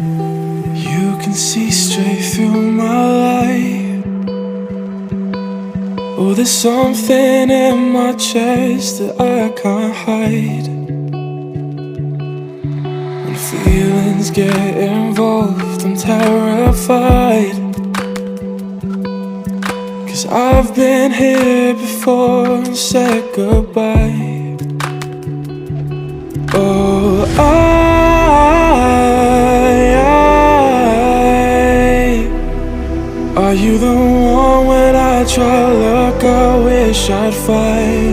You can see straight through my life. Oh, there's something in my chest that I can't hide. When feelings get involved, I'm terrified. 'Cause I've been here before and said goodbye. Oh, are you the one when I try to look, I wish I'd find?